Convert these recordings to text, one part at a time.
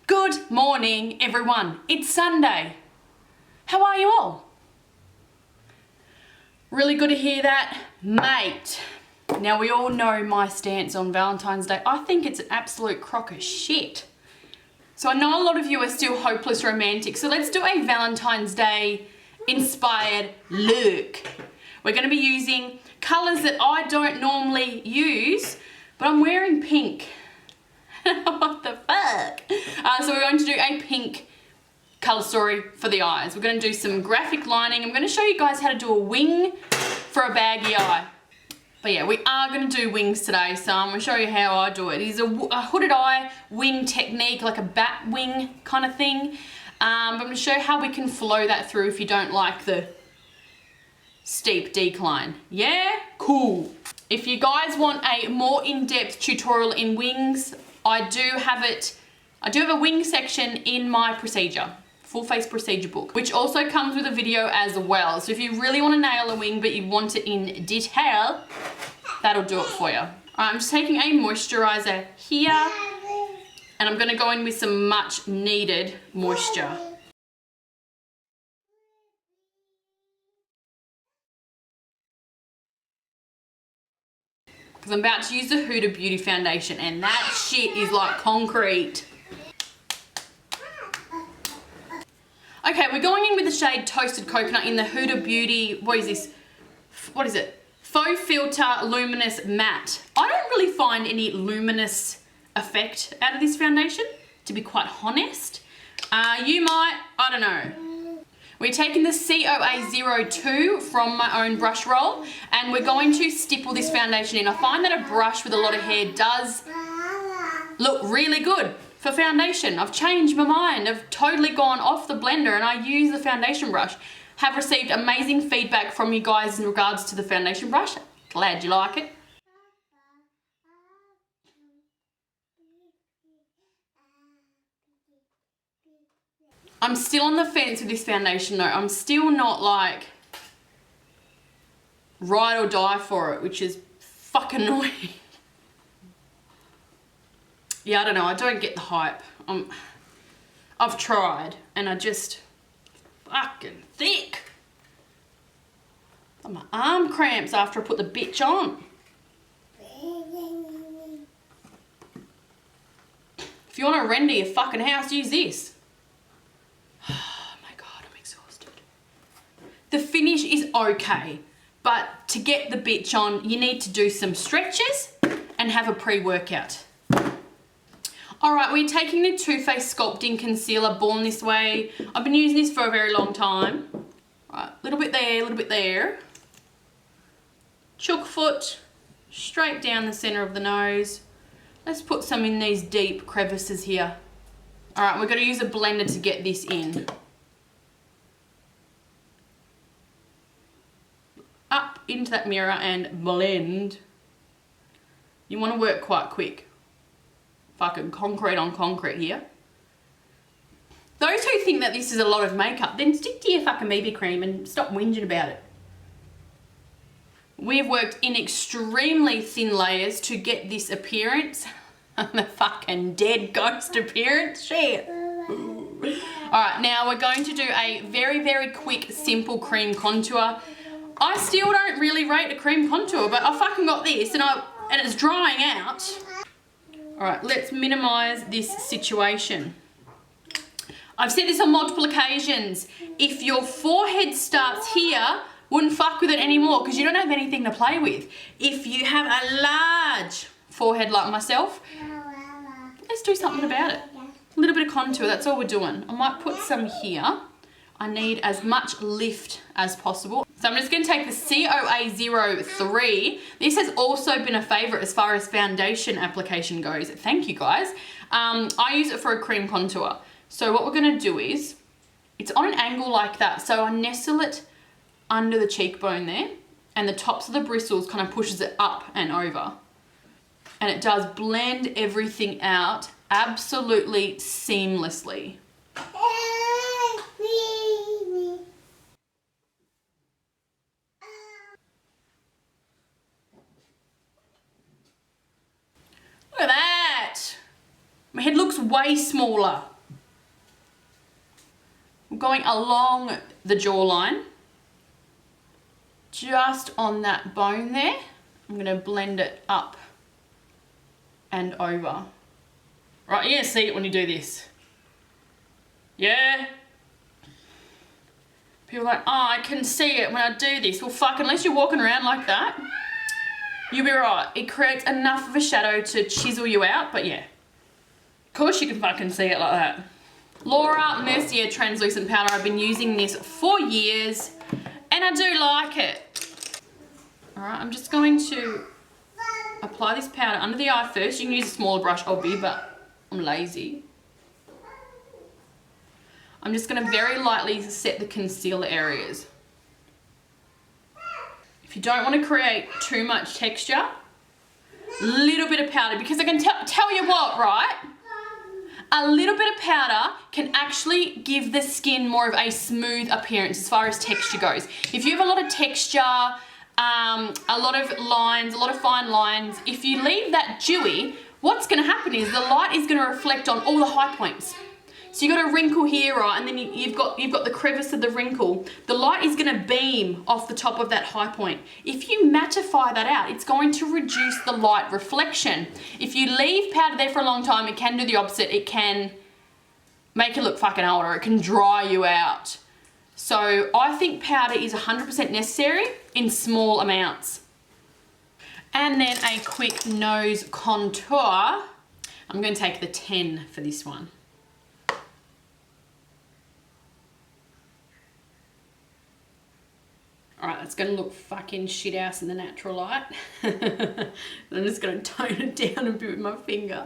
Good morning, everyone. It's Sunday. How are you all? Really good to hear that, mate. Now, we all know my stance on Valentine's Day. I think it's an absolute crock of shit. So I know a lot of you are still hopeless romantic, so let's do a Valentine's Day inspired look. We're going to be using colours that I don't normally use, but I'm wearing pink. What the fuck? So we're going to do a pink colour story for the eyes. We're going to do some graphic lining. I'm going to show you guys how to do a wing for a baggy eye. But yeah, we are going to do wings today, so I'm going to show you how I do it. It is a hooded eye wing technique, like a bat wing kind of thing. But I'm going to show you how we can flow that through if you don't like the steep decline. Yeah? Cool. If you guys want a more in-depth tutorial in wings, I do have a wing section in my procedure, full face procedure book, which also comes with a video as well. So if you really want to nail a wing, but you want it in detail, that'll do it for you. All right, I'm just taking a moisturizer here, and I'm going to go in with some much needed moisture. Because I'm about to use the Huda Beauty foundation, and that shit is like concrete. Okay, we're going in with the shade Toasted Coconut in the Huda Beauty, what is this? What is it? Fauxfilter Luminous Matte. I don't really find any luminous effect out of this foundation, to be quite honest. You might, I don't know. We're taking the COA02 from my own brush roll, and we're going to stipple this foundation in. I find that a brush with a lot of hair does look really good for foundation. I've changed my mind. I've totally gone off the blender and I use the foundation brush. Have received amazing feedback from you guys in regards to the foundation brush. Glad you like it. I'm still on the fence with this foundation though. I'm still not like ride or die for it, which is fucking annoying. Yeah, I don't know. I don't get the hype. I've tried and I just fucking thick. My arm cramps after I put the bitch on. If you want to render your fucking house, use this. The finish is okay, but to get the bitch on, you need to do some stretches and have a pre-workout. All right, we're taking the Too Faced Sculpting Concealer, Born This Way. I've been using this for a very long time. All right, a little bit there, a little bit there. Chook foot, straight down the center of the nose. Let's put some in these deep crevices here. All right, we're gonna use a blender to get this in. Up into that mirror and blend. You want to work quite quick. Fucking concrete on concrete here. Those who think that this is a lot of makeup, then stick to your fucking BB cream and stop whinging about it. We've worked in extremely thin layers to get this appearance. The fucking dead ghost appearance. Shit. Alright, now we're going to do a very, very quick, simple cream contour. I still don't really rate a cream contour, but I fucking got this and it's drying out. All right, let's minimize this situation. I've said this on multiple occasions. If your forehead starts here, wouldn't fuck with it anymore because you don't have anything to play with. If you have a large forehead like myself, let's do something about it. A little bit of contour, that's all we're doing. I might put some here. I need as much lift as possible. So I'm just going to take the COA03. This has also been a favourite as far as foundation application goes. Thank you guys. I use it for a cream contour. So what we're going to do is, it's on an angle like that. So I nestle it under the cheekbone there, and the tops of the bristles kind of pushes it up and over. And it does blend everything out absolutely seamlessly. Look at that. My head looks way smaller. going along the jawline, just on that bone there. I'm going to blend it up and over. Right, you're going to see it when you do this. Yeah? People are like, oh, I can see it when I do this. Well, fuck, unless you're walking around like that, you'll be right. It creates enough of a shadow to chisel you out, but yeah. Of course you can fucking see it like that. Laura Mercier translucent powder. I've been using this for years and I do like it. Alright, I'm just going to apply this powder under the eye first. You can use a smaller brush or big, but I'm lazy. I'm just going to very lightly set the concealer areas. If you don't want to create too much texture, little bit of powder, because I can tell you what, right? A little bit of powder can actually give the skin more of a smooth appearance as far as texture goes. If you have a lot of texture, a lot of lines, a lot of fine lines, if you leave that dewy, what's going to happen is the light is going to reflect on all the high points. So you've got a wrinkle here, right, and then you've got the crevice of the wrinkle. The light is going to beam off the top of that high point. If you mattify that out, it's going to reduce the light reflection. If you leave powder there for a long time, it can do the opposite. It can make it look fucking older. It can dry you out. So I think powder is 100% necessary in small amounts. And then a quick nose contour. I'm going to take the 10 for this one. Alright, that's going to look fucking shit house in the natural light. I'm just going to tone it down a bit with my finger.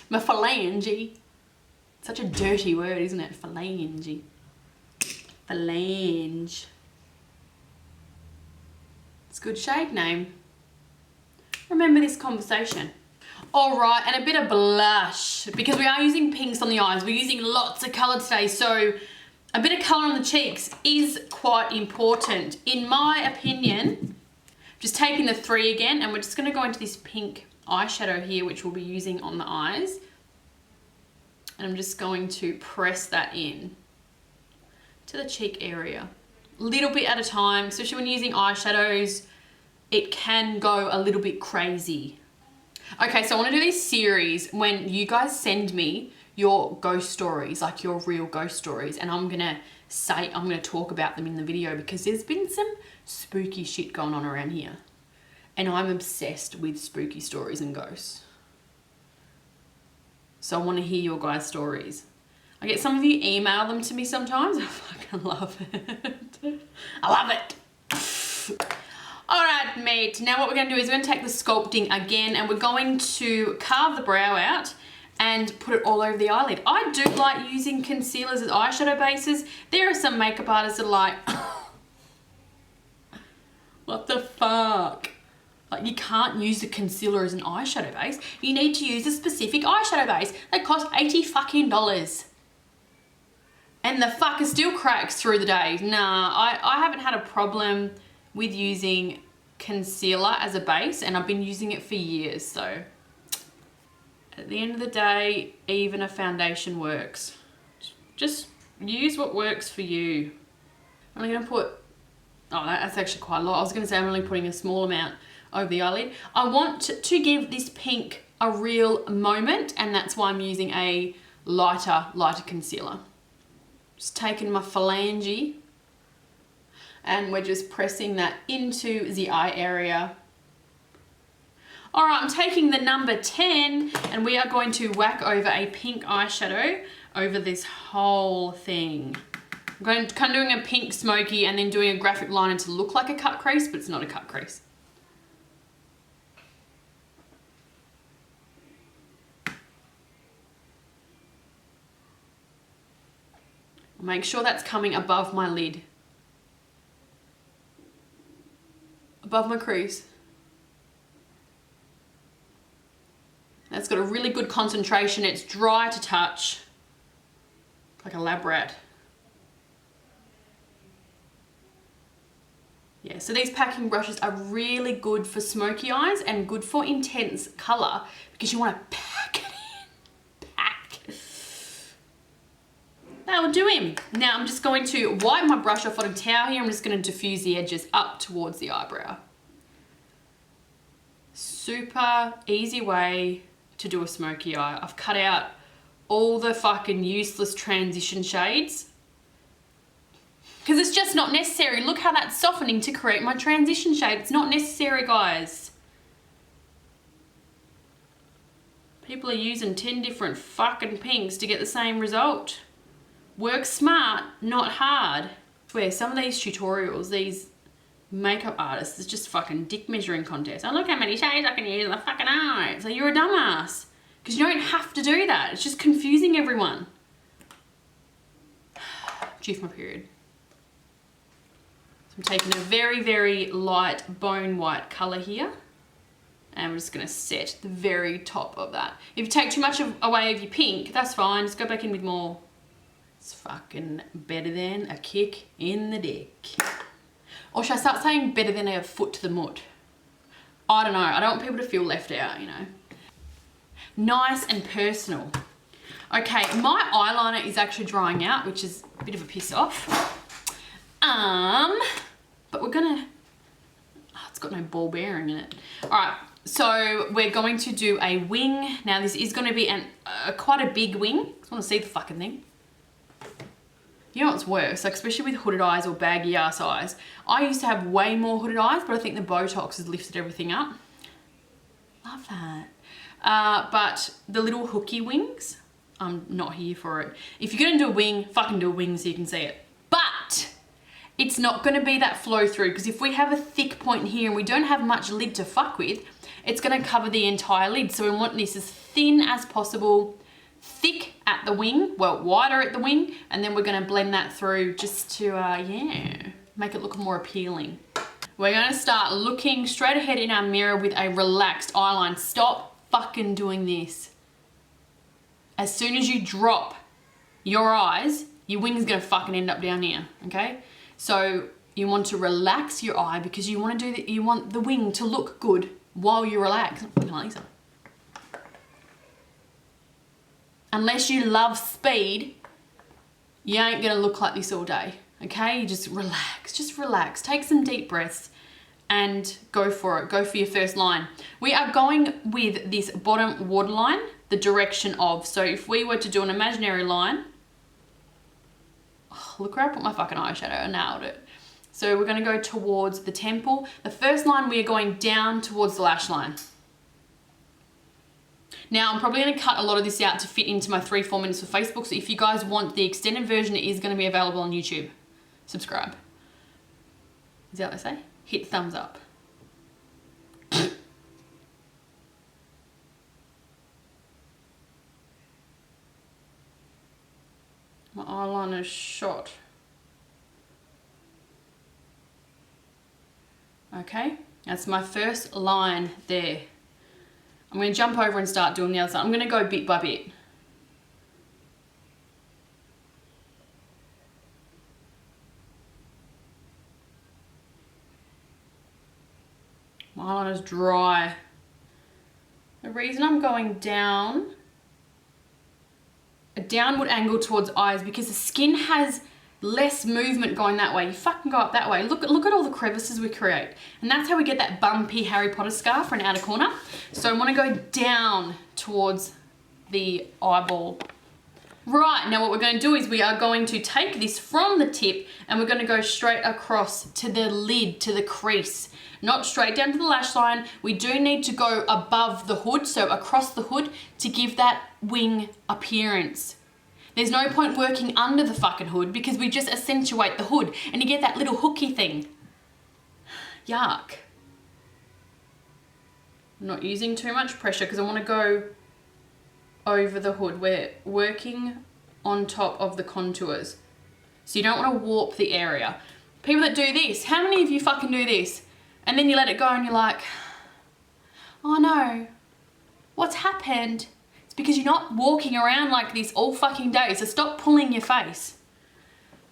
My phalange. Such a dirty word, isn't it? Phalange. Phalange. It's a good shade name. Remember this conversation. Alright, and a bit of blush. Because we are using pinks on the eyes. We're using lots of colour today, so a bit of colour on the cheeks is quite important. In my opinion, just taking the 3 again, and we're just going to go into this pink eyeshadow here, which we'll be using on the eyes. And I'm just going to press that in to the cheek area. A little bit at a time, especially when you're using eyeshadows, it can go a little bit crazy. Okay, so I want to do this series when you guys send me your ghost stories, like your real ghost stories, and I'm gonna talk about them in the video because there's been some spooky shit going on around here and I'm obsessed with spooky stories and ghosts. So I want to hear your guys' stories. I get some of you email them to me sometimes. I fucking love it. I love it. Alright, mate, now what we're gonna do is we're gonna take the sculpting again and we're going to carve the brow out and put it all over the eyelid. I do like using concealers as eyeshadow bases. There are some makeup artists that are like, what the fuck? Like, you can't use the concealer as an eyeshadow base. You need to use a specific eyeshadow base that costs $80 fucking. And the fucker still cracks through the day. Nah, I haven't had a problem with using concealer as a base, and I've been using it for years, so at the end of the day, even a foundation works. Just use what works for you. I'm only going to put, oh, that's actually quite a lot. I was going to say I'm only putting a small amount over the eyelid. I want to give this pink a real moment, and that's why I'm using a lighter concealer. Just taking my phalange, and we're just pressing that into the eye area. Alright, I'm taking the number 10 and we are going to whack over a pink eyeshadow over this whole thing. I'm kind of doing a pink smoky and then doing a graphic liner to look like a cut crease, but it's not a cut crease. Make sure that's coming above my lid. Above my crease. That's got a really good concentration. It's dry to touch, like a lab rat. Yeah, so these packing brushes are really good for smoky eyes and good for intense colour because you want to pack it in. Pack. that'll do him. Now I'm just going to wipe my brush off on a towel here. I'm just going to diffuse the edges up towards the eyebrow. Super easy way to do a smoky eye. I've cut out all the fucking useless transition shades because it's just not necessary. Look how that's softening to create my transition shade. It's not necessary, guys. People are using 10 different fucking pinks to get the same result. Work smart, not hard. I swear, some of these tutorials, these makeup artists, it's just fucking dick measuring contest. Oh, look how many shades I can use in the fucking eye. So you're a dumbass. Because you don't have to do that. It's just confusing everyone. Due for my period. So I'm taking a very, very light bone white colour here. And I'm just going to set the very top of that. If you take too much away of your pink, that's fine. Just go back in with more. It's fucking better than a kick in the dick. Or should I start saying better than a foot to the mud? I don't know. I don't want people to feel left out, you know. Nice and personal. Okay, my eyeliner is actually drying out, which is a bit of a piss off. But we're gonna... Oh, it's got no ball bearing in it. All right, so we're going to do a wing. Now this is gonna be quite a big wing. I just wanna see the fucking thing. You know what's worse, like especially with hooded eyes or baggy ass eyes. I used to have way more hooded eyes, but I think the Botox has lifted everything up. Love that. But the little hooky wings, I'm not here for it. If you're gonna do a wing, fucking do a wing so you can see it. But it's not gonna be that flow through, because if we have a thick point here and we don't have much lid to fuck with, it's gonna cover the entire lid. So we want this as thin as possible, thick at the wing, well, wider at the wing, and then we're gonna blend that through just to, yeah, make it look more appealing. We're gonna start looking straight ahead in our mirror with a relaxed eyeline. Stop fucking doing this. As soon as you drop your eyes, your wing's gonna fucking end up down here, okay? So you want to relax your eye because you want to do that. You want the wing to look good while you relax. Unless you love speed, you ain't gonna look like this all day, okay? You just relax, take some deep breaths and go for it. Go for your first line. We are going with this bottom waterline, the direction of. So if we were to do an imaginary line, oh, look where I put my fucking eyeshadow, I nailed it. So we're gonna go towards the temple. The first line, we are going down towards the lash line. Now, I'm probably going to cut a lot of this out to fit into my 3-4 minutes for Facebook. So if you guys want the extended version, it is going to be available on YouTube. Subscribe. Is that what they say? Hit thumbs up. My eyeliner's shot. Okay, that's my first line there. I'm going to jump over and start doing the other side. I'm going to go bit by bit. My eyeliner's dry. The reason I'm going down, a downward angle towards eyes, because the skin has less movement going that way. You fucking go up that way. Look at all the crevices we create. And that's how we get that bumpy Harry Potter scar for an outer corner. So I want to go down towards the eyeball. Right, now what we're going to do is we are going to take this from the tip and we're going to go straight across to the lid, to the crease. Not straight down to the lash line. We do need to go above the hood, so across the hood, to give that wing appearance. There's no point working under the fucking hood because we just accentuate the hood and you get that little hooky thing. Yuck. I'm not using too much pressure because I want to go over the hood. We're working on top of the contours. So you don't want to warp the area. People that do this, how many of you fucking do this? And then you let it go and you're like, oh no, what's happened? Because you're not walking around like this all fucking day, so stop pulling your face.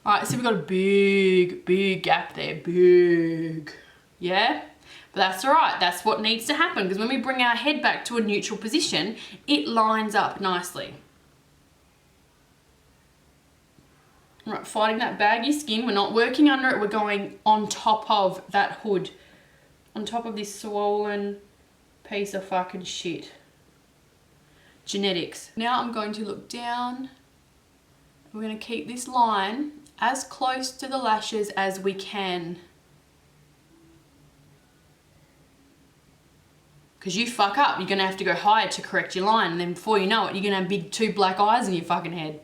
All right, so we've got a big gap there, big, yeah? But that's all right, that's what needs to happen, because when we bring our head back to a neutral position, it lines up nicely. Right, fighting that baggy skin. We're not working under it. We're going on top of that hood. On top of this swollen piece of fucking shit. Genetics. Now I'm going to look down. We're going to keep this line as close to the lashes as we can. Because you fuck up, you're going to have to go higher to correct your line. And then before you know it, you're going to have big 2 black eyes in your fucking head.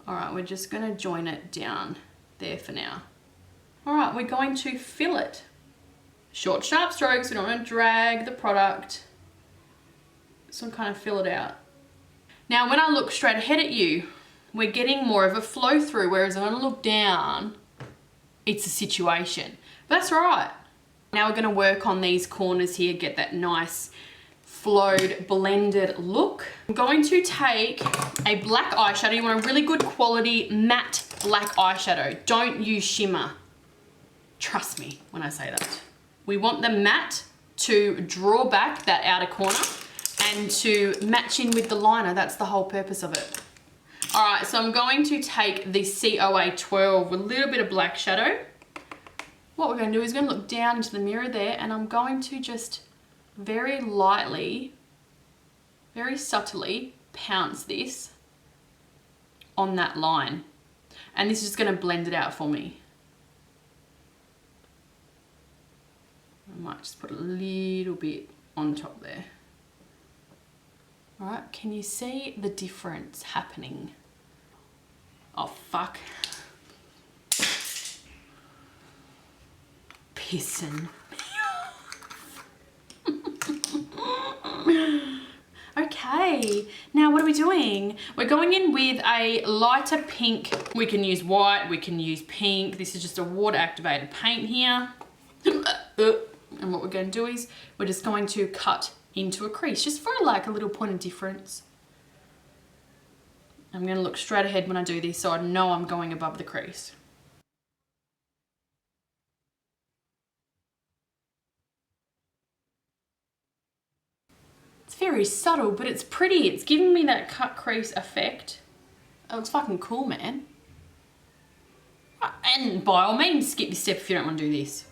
Alright, we're just going to join it down there for now. Alright, we're going to fill it. Short, sharp strokes. We don't want to drag the product. Just want to kind of fill it out. Now, when I look straight ahead at you, we're getting more of a flow through, whereas when I look down, it's a situation. But that's all right. Now we're going to work on these corners here, get that nice flowed, blended look. I'm going to take a black eyeshadow. You want a really good quality matte black eyeshadow. Don't use shimmer. Trust me when I say that. We want the matte to draw back that outer corner and to match in with the liner. That's the whole purpose of it. All right, so I'm going to take the COA 12 with a little bit of black shadow. What we're going to do is going to look down into the mirror there, and I'm going to just very lightly, very subtly pounce this on that line. And this is just going to blend it out for me. I might just put a little bit on top there. All right, can you see the difference happening? Oh, fuck. Pissing. Okay, now what are we doing? We're going in with a lighter pink. We can use white, we can use pink. This is just a water activated paint here. And what we're going to do is we're just going to cut into a crease just for like a little point of difference. I'm going to look straight ahead when I do this so I know I'm going above the crease. It's very subtle, but it's pretty. It's giving me that cut crease effect. It looks fucking cool, man. And by all means, skip this step if you don't want to do this.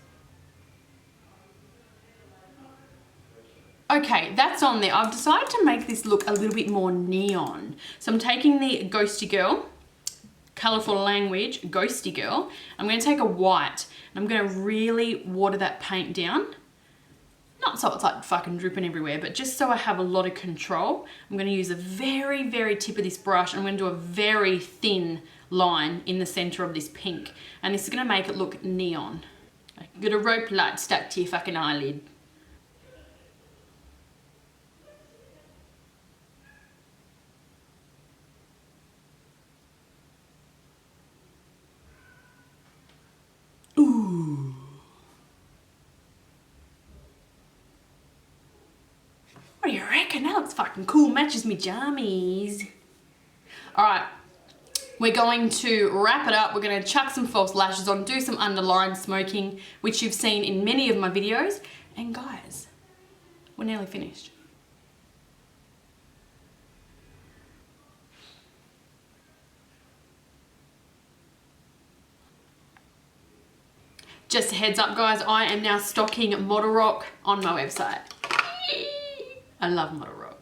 Okay, that's on there. I've decided to make this look a little bit more neon. So I'm taking the Ghosty Girl, Colourful Language, Ghosty Girl. I'm going to take a white and I'm going to really water that paint down. Not so it's like fucking dripping everywhere, but just so I have a lot of control. I'm going to use a very, very tip of this brush. I'm going to do a very thin line in the centre of this pink. And this is going to make it look neon. Like got a rope light stuck to your fucking eyelid. Ooh. What do you reckon? That looks fucking cool. Matches me jammies. Alright. We're going to wrap it up. We're going to chuck some false lashes on, do some underline smoking, which you've seen in many of my videos. And guys, we're nearly finished. Just a heads up, guys, I am now stocking modelrock on my website. I love modelrock.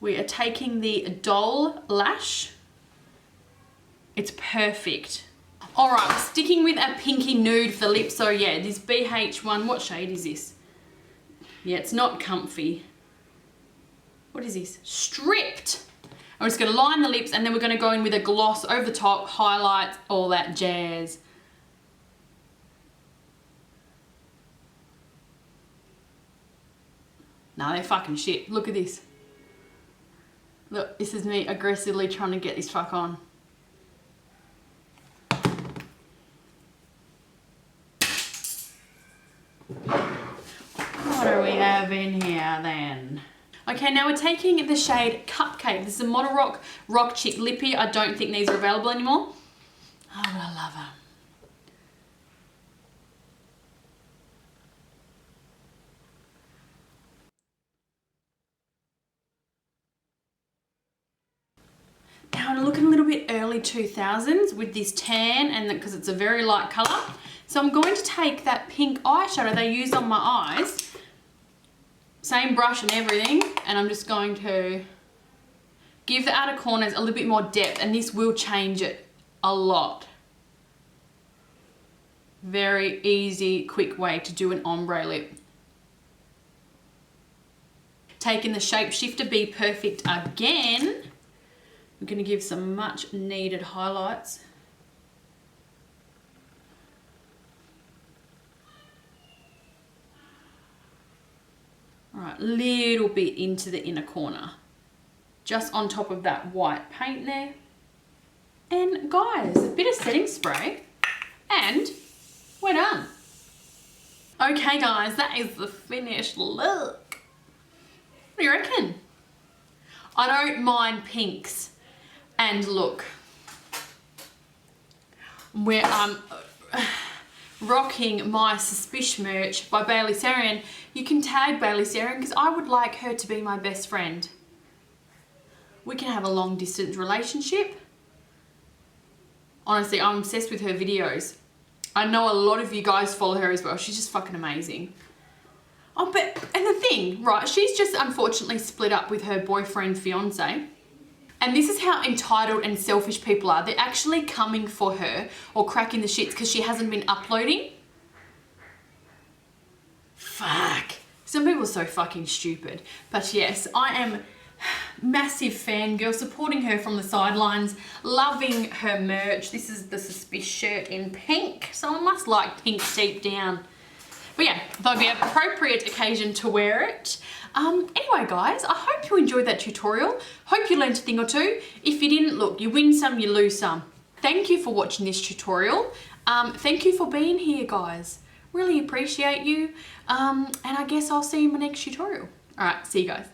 We are taking the doll lash. It's perfect. All right, sticking with a pinky nude for the lips. So yeah, this BH1, what shade is this? Yeah, it's not comfy. What is this? Stripped. I'm just gonna line the lips and then we're gonna go in with a gloss over the top, highlights, all that jazz. Nah, they're fucking shit. Look at this. Look, this is me aggressively trying to get this fuck on. What do we have in here then? Okay, now we're taking the shade Cupcake. This is a modelrock rockchic lippy. I don't think these are available anymore. Oh, but I love them. Now I'm looking a little bit early 2000s with this tan, and because it's a very light colour. So I'm going to take that pink eyeshadow they use on my eyes, same brush and everything, and I'm just going to give the outer corners a little bit more depth, and this will change it a lot. Very easy, quick way to do an ombre lip. Taking the Shapeshifter Be Perfect again. I'm going to give some much needed highlights. Alright, little bit into the inner corner. Just on top of that white paint there. And guys, a bit of setting spray and we're done. Okay guys, that is the finished look. What do you reckon? I don't mind pinks. And look, we're rocking my Suspicious merch by Bailey Sarian. You can tag Bailey Sarian because I would like her to be my best friend. We can have a long distance relationship. Honestly, I'm obsessed with her videos. I know a lot of you guys follow her as well. She's just fucking amazing. Oh, but, and the thing, right, she's just unfortunately split up with her boyfriend, fiance. And this is how entitled and selfish people are. They're actually coming for her or cracking the shits because she hasn't been uploading. Fuck. Some people are so fucking stupid. But yes, I am massive fangirl, supporting her from the sidelines, loving her merch. This is the Suspicious shirt in pink, so I must like pink deep down. But yeah, that would be an appropriate occasion to wear it. Anyway guys, I hope you enjoyed that tutorial. Hope you learned a thing or two. If you didn't, look, you win some, you lose some. Thank you for watching this tutorial. Thank you for being here guys. Really appreciate you. And I guess I'll see you in my next tutorial. Alright, see you guys.